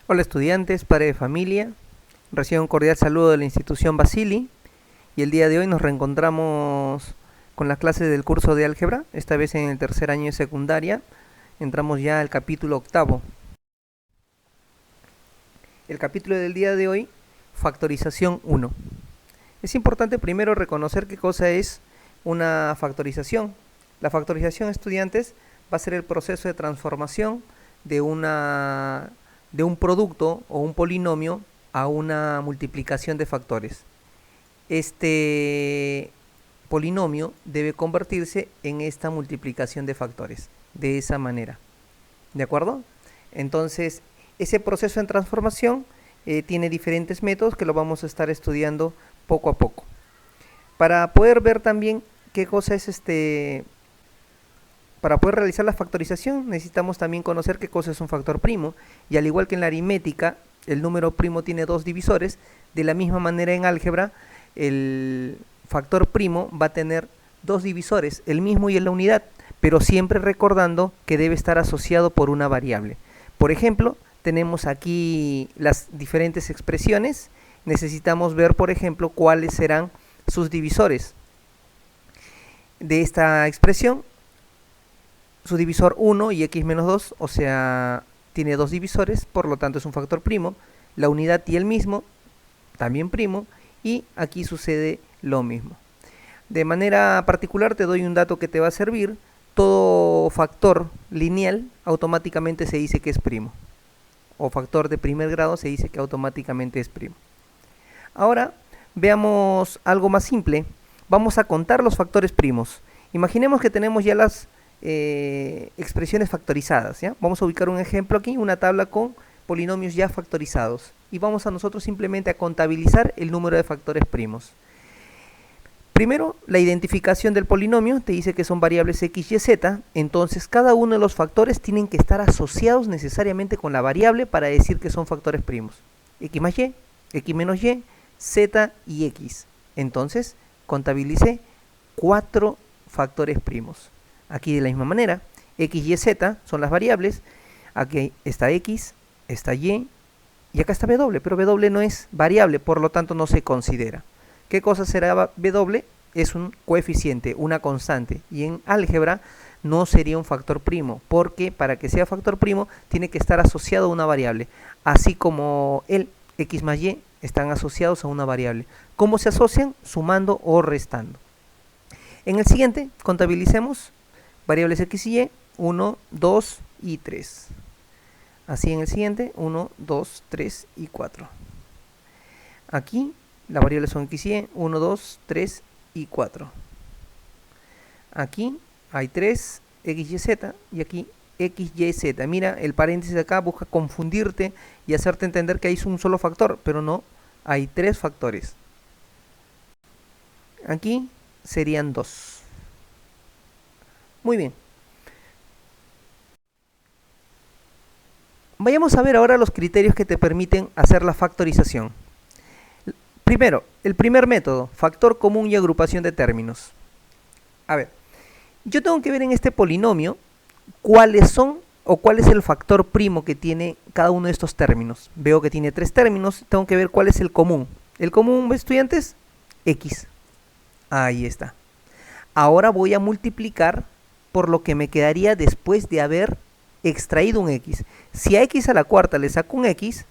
Hola estudiantes, padres de familia, reciban un cordial saludo de la institución Basili y el día de hoy nos reencontramos con las clases del curso de álgebra, esta vez en el tercer año de secundaria, entramos ya al capítulo octavo. El capítulo del día de hoy, factorización 1. Es importante primero reconocer qué cosa es una factorización. La factorización, estudiantes, va a ser el proceso de transformación de un producto o un polinomio a una multiplicación de factores. Este polinomio debe convertirse en esta multiplicación de factores, de esa manera. ¿De acuerdo? Entonces, ese proceso de transformación tiene diferentes métodos que lo vamos a estar estudiando poco a poco. Para poder ver también qué cosa es para poder realizar la factorización necesitamos también conocer qué cosa es un factor primo, y al igual que en la aritmética el número primo tiene dos divisores, de la misma manera en álgebra el factor primo va a tener dos divisores, el mismo y en la unidad, pero siempre recordando que debe estar asociado por una variable. Por ejemplo, tenemos aquí las diferentes expresiones, necesitamos ver por ejemplo cuáles serán sus divisores de esta expresión. Su divisor 1 y x menos 2, o sea, tiene dos divisores, por lo tanto es un factor primo. La unidad y el mismo, también primo, y aquí sucede lo mismo. De manera particular te doy un dato que te va a servir. Todo factor lineal automáticamente se dice que es primo, o factor de primer grado se dice que automáticamente es primo. Ahora veamos algo más simple. Vamos a contar los factores primos. Imaginemos que tenemos ya las expresiones factorizadas, ¿ya? Vamos a ubicar un ejemplo aquí, una tabla con polinomios ya factorizados, y vamos a nosotros simplemente a contabilizar el número de factores primos. Primero, la identificación del polinomio te dice que son variables x, y, z, entonces cada uno de los factores tienen que estar asociados necesariamente con la variable para decir que son factores primos. X más y, x menos y, z y x. Entonces, contabilicé 4 factores primos. Aquí de la misma manera, x, y, z son las variables, aquí está x, está y acá está w, pero w no es variable, por lo tanto no se considera. ¿Qué cosa será w? Es un coeficiente, una constante, y en álgebra no sería un factor primo, porque para que sea factor primo tiene que estar asociado a una variable, así como el x más y están asociados a una variable. ¿Cómo se asocian? Sumando o restando. En el siguiente, contabilicemos variables x y y, 1, 2 y 3. Así en el siguiente, 1, 2, 3 y 4. Aquí las variables son x y y, 1, 2, 3 y 4. Aquí hay 3, x, y, z, y aquí x, y, z. Mira, el paréntesis de acá busca confundirte y hacerte entender que hay un solo factor, pero no, hay 3 factores. Aquí serían 2. Muy bien. Vayamos a ver ahora los criterios que te permiten hacer la factorización. Primero, el primer método, factor común y agrupación de términos. A ver, yo tengo que ver en este polinomio cuáles son o cuál es el factor primo que tiene cada uno de estos términos. Veo que tiene 3 términos, tengo que ver cuál es el común. El común, estudiantes, x. Ahí está. Ahora voy a multiplicar por lo que me quedaría después de haber extraído un x. Si a x a la cuarta le saco un x,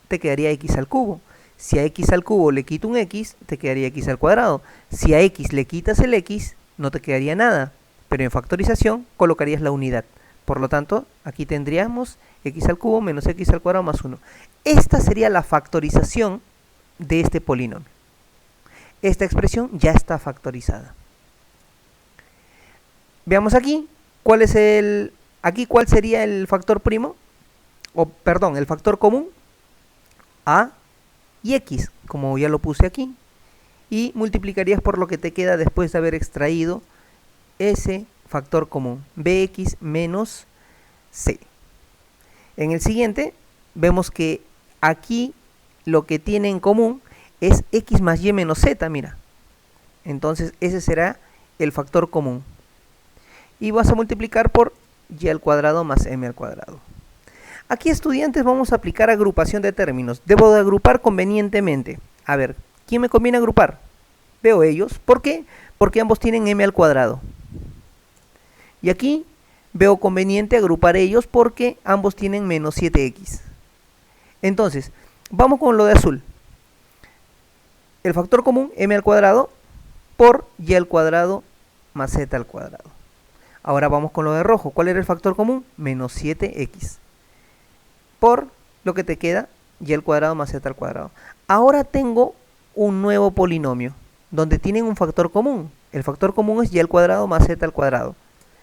te quedaría x al cubo. Si a x al cubo le quito un x, te quedaría x al cuadrado. Si a x le quitas el x, no te quedaría nada. Pero en factorización colocarías la unidad. Por lo tanto, aquí tendríamos x al cubo menos x al cuadrado más 1. Esta sería la factorización de este polinomio. Esta expresión ya está factorizada. Veamos aquí, ¿cuál sería el factor primo? El factor común, a y x, como ya lo puse aquí, y multiplicarías por lo que te queda después de haber extraído ese factor común, bx menos c. En el siguiente, vemos que aquí lo que tiene en común es x más y menos z, mira. Entonces ese será el factor común. Y vas a multiplicar por y al cuadrado más m al cuadrado. Aquí, estudiantes, vamos a aplicar agrupación de términos. Debo de agrupar convenientemente. A ver, ¿quién me conviene agrupar? Veo ellos. ¿Por qué? Porque ambos tienen m al cuadrado. Y aquí veo conveniente agrupar ellos porque ambos tienen menos 7x. Entonces, vamos con lo de azul. El factor común, m al cuadrado por y al cuadrado más z al cuadrado. Ahora vamos con lo de rojo. ¿Cuál era el factor común? Menos 7x. Por lo que te queda, y al cuadrado más z al cuadrado. Ahora tengo un nuevo polinomio, donde tienen un factor común. El factor común es y al cuadrado más z al cuadrado.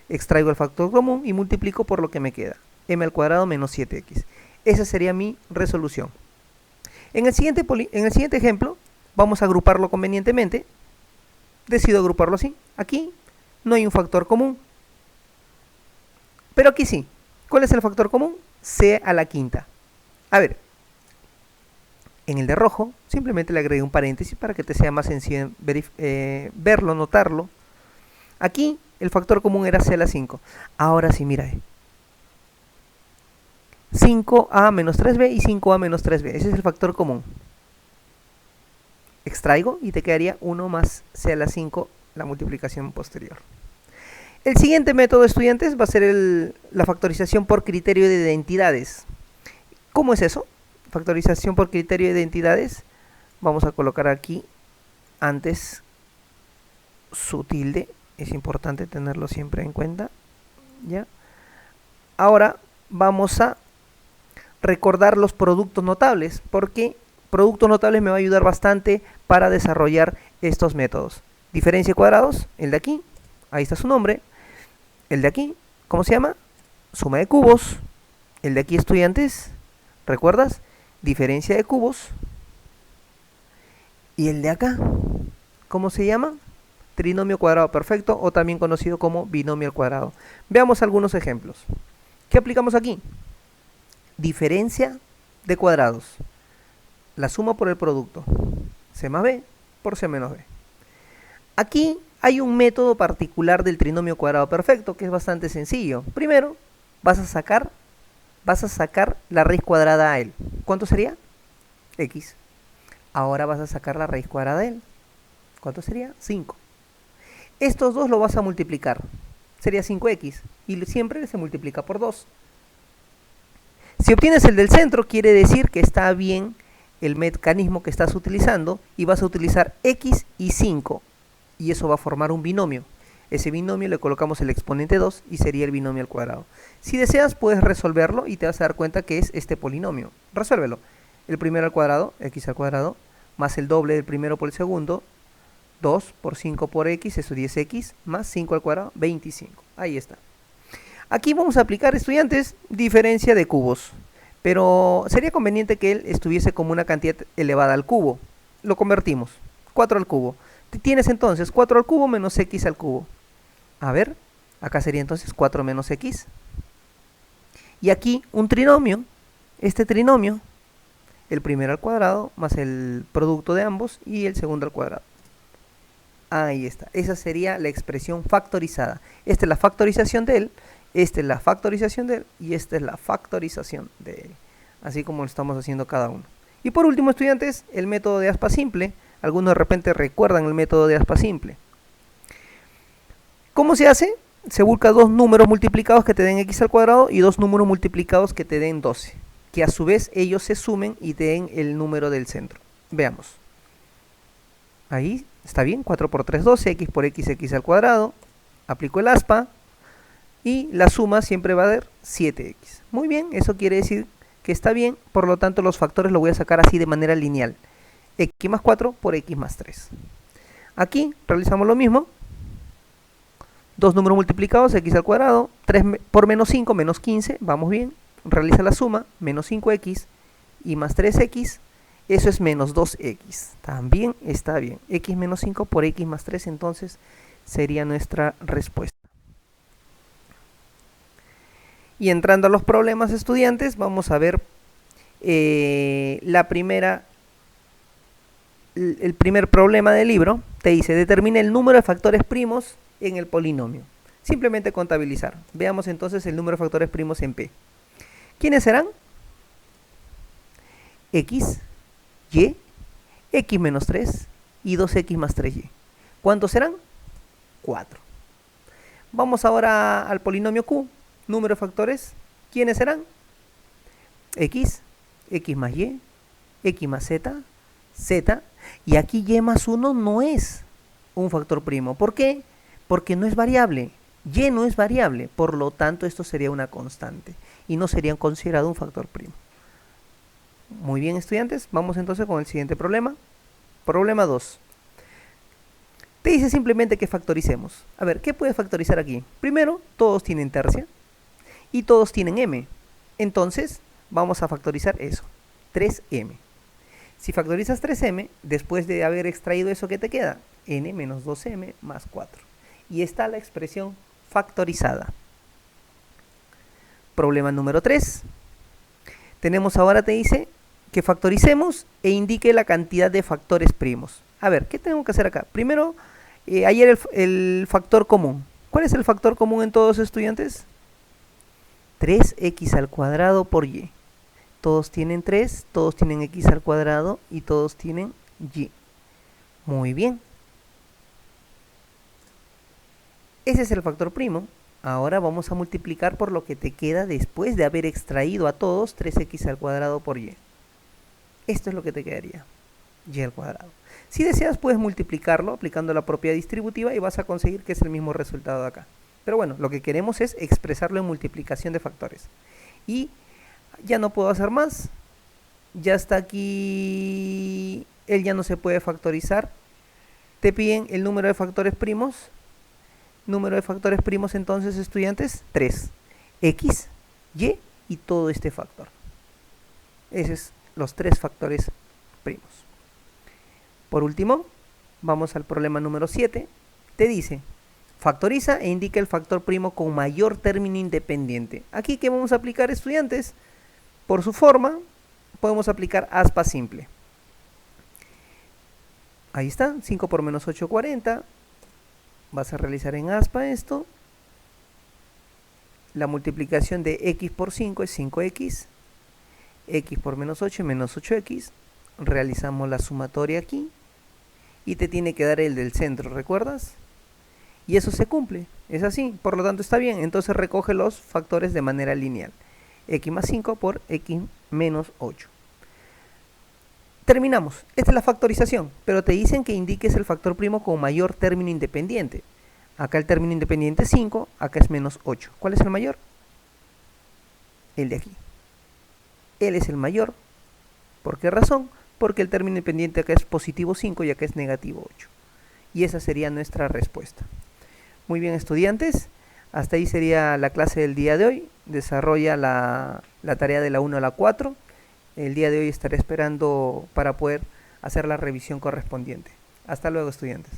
Extraigo el factor común y multiplico por lo que me queda. M al cuadrado menos 7x. Esa sería mi resolución. En el siguiente ejemplo, vamos a agruparlo convenientemente. Decido agruparlo así. Aquí no hay un factor común. Pero aquí sí. ¿Cuál es el factor común? C a la quinta. A ver, en el de rojo simplemente le agregué un paréntesis para que te sea más sencillo verlo, notarlo. Aquí el factor común era C a la 5. Ahora sí, mira. 5a menos 3b y 5a menos 3b. Ese es el factor común. Extraigo y te quedaría 1 más C a la 5, la multiplicación posterior. El siguiente método, estudiantes, va a ser la factorización por criterio de identidades. ¿Cómo es eso? Factorización por criterio de identidades. Vamos a colocar aquí antes su tilde. Es importante tenerlo siempre en cuenta. ¿Ya? Ahora vamos a recordar los productos notables, porque productos notables me va a ayudar bastante para desarrollar estos métodos. Diferencia de cuadrados, el de aquí, ahí está su nombre. El de aquí, ¿cómo se llama? Suma de cubos. El de aquí, estudiantes, ¿recuerdas? Diferencia de cubos. Y el de acá, ¿cómo se llama? Trinomio cuadrado perfecto, o también conocido como binomio al cuadrado. Veamos algunos ejemplos. ¿Qué aplicamos aquí? Diferencia de cuadrados. La suma por el producto. C más B por C menos B. Aquí hay un método particular del trinomio cuadrado perfecto que es bastante sencillo. Primero, vas a sacar la raíz cuadrada a él. ¿Cuánto sería? X. Ahora vas a sacar la raíz cuadrada de él. ¿Cuánto sería? 5. Estos dos lo vas a multiplicar. Sería 5x. Y siempre se multiplica por 2. Si obtienes el del centro, quiere decir que está bien el mecanismo que estás utilizando y vas a utilizar x y 5. Y eso va a formar un binomio. Ese binomio le colocamos el exponente 2 y sería el binomio al cuadrado. Si deseas, puedes resolverlo y te vas a dar cuenta que es este polinomio. Resuélvelo. El primero al cuadrado, x al cuadrado, más el doble del primero por el segundo, 2 por 5 por x, eso es 10x, más 5 al cuadrado, 25. Ahí está. Aquí vamos a aplicar, estudiantes, diferencia de cubos. Pero sería conveniente que él estuviese como una cantidad elevada al cubo. Lo convertimos. 4 al cubo. Tienes entonces 4 al cubo menos x al cubo. A ver, acá sería entonces 4 menos x. Y aquí un trinomio. Este trinomio, el primero al cuadrado más el producto de ambos y el segundo al cuadrado. Ahí está. Esa sería la expresión factorizada. Esta es la factorización de él. Esta es la factorización de él y esta es la factorización de él, así como lo estamos haciendo cada uno. Y por último, estudiantes, el método de aspa simple. Algunos de repente recuerdan el método de aspa simple. ¿Cómo se hace? Se busca dos números multiplicados que te den x al cuadrado y dos números multiplicados que te den 12, que a su vez ellos se sumen y te den el número del centro. Veamos. Ahí está bien, 4 por 3, 12, x por x, x al cuadrado. Aplico el aspa. Y la suma siempre va a dar 7x. Muy bien, eso quiere decir que está bien, por lo tanto los factores los voy a sacar así de manera lineal. X más 4 por x más 3. Aquí realizamos lo mismo. Dos números multiplicados, x al cuadrado, 3 por menos 5, menos 15, vamos bien. Realiza la suma, menos 5x y más 3x, eso es menos 2x. También está bien. X menos 5 por x más 3, entonces sería nuestra respuesta. Y entrando a los problemas, estudiantes, vamos a ver el primer problema del libro. Te dice, determina el número de factores primos en el polinomio. Simplemente contabilizar. Veamos entonces el número de factores primos en P. ¿Quiénes serán? X, Y, X menos 3 y 2X más 3Y. ¿Cuántos serán? 4. Vamos ahora al polinomio Q, número de factores. ¿Quiénes serán? X, X más Y, X más Z, Z, y aquí Y más 1 no es un factor primo. ¿Por qué? Porque no es variable. Y no es variable, por lo tanto esto sería una constante y no sería considerado un factor primo. Muy bien, estudiantes, vamos entonces con el siguiente problema. Problema 2. Te dice simplemente que factoricemos. A ver, ¿qué puedes factorizar aquí? Primero, todos tienen tercia y todos tienen m. Entonces, vamos a factorizar eso, 3m. Si factorizas 3m, después de haber extraído eso, ¿qué te queda? N menos 2m más 4. Y está la expresión factorizada. Problema número 3. Tenemos ahora, te dice que factoricemos e indique la cantidad de factores primos. A ver, ¿qué tengo que hacer acá? Primero, ayer el factor común. ¿Cuál es el factor común en todos los estudiantes? 3x al cuadrado por y. Todos tienen 3, todos tienen x al cuadrado y todos tienen y. Muy bien. Ese es el factor primo. Ahora vamos a multiplicar por lo que te queda después de haber extraído a todos 3x al cuadrado por y. Esto es lo que te quedaría, y al cuadrado. Si deseas puedes multiplicarlo aplicando la propiedad distributiva y vas a conseguir que es el mismo resultado de acá. Pero bueno, lo que queremos es expresarlo en multiplicación de factores. Y ya no puedo hacer más. Ya está aquí, él ya no se puede factorizar. Te piden el número de factores primos. Número de factores primos entonces, estudiantes, 3. X, y todo este factor. Esos son los 3 factores primos. Por último, vamos al problema número 7. Te dice, factoriza e indica el factor primo con mayor término independiente. Aquí, ¿qué vamos a aplicar, estudiantes? Por su forma, podemos aplicar aspa simple. Ahí está, 5 por menos 8, 40. Vas a realizar en aspa esto. La multiplicación de x por 5 es 5x. X por menos 8 es menos 8x. Realizamos la sumatoria aquí. Y te tiene que dar el del centro, ¿recuerdas? Y eso se cumple, es así, por lo tanto está bien. Entonces recoge los factores de manera lineal. X más 5 por x menos 8. Terminamos. Esta es la factorización, pero te dicen que indiques el factor primo con mayor término independiente. Acá el término independiente es 5, acá es menos 8. ¿Cuál es el mayor? El de aquí. Él es el mayor. ¿Por qué razón? Porque el término independiente acá es positivo 5 y acá es negativo 8. Y esa sería nuestra respuesta. Muy bien, estudiantes. Hasta ahí sería la clase del día de hoy. Desarrolla la tarea de la 1 a la 4. El día de hoy estaré esperando para poder hacer la revisión correspondiente. Hasta luego, estudiantes.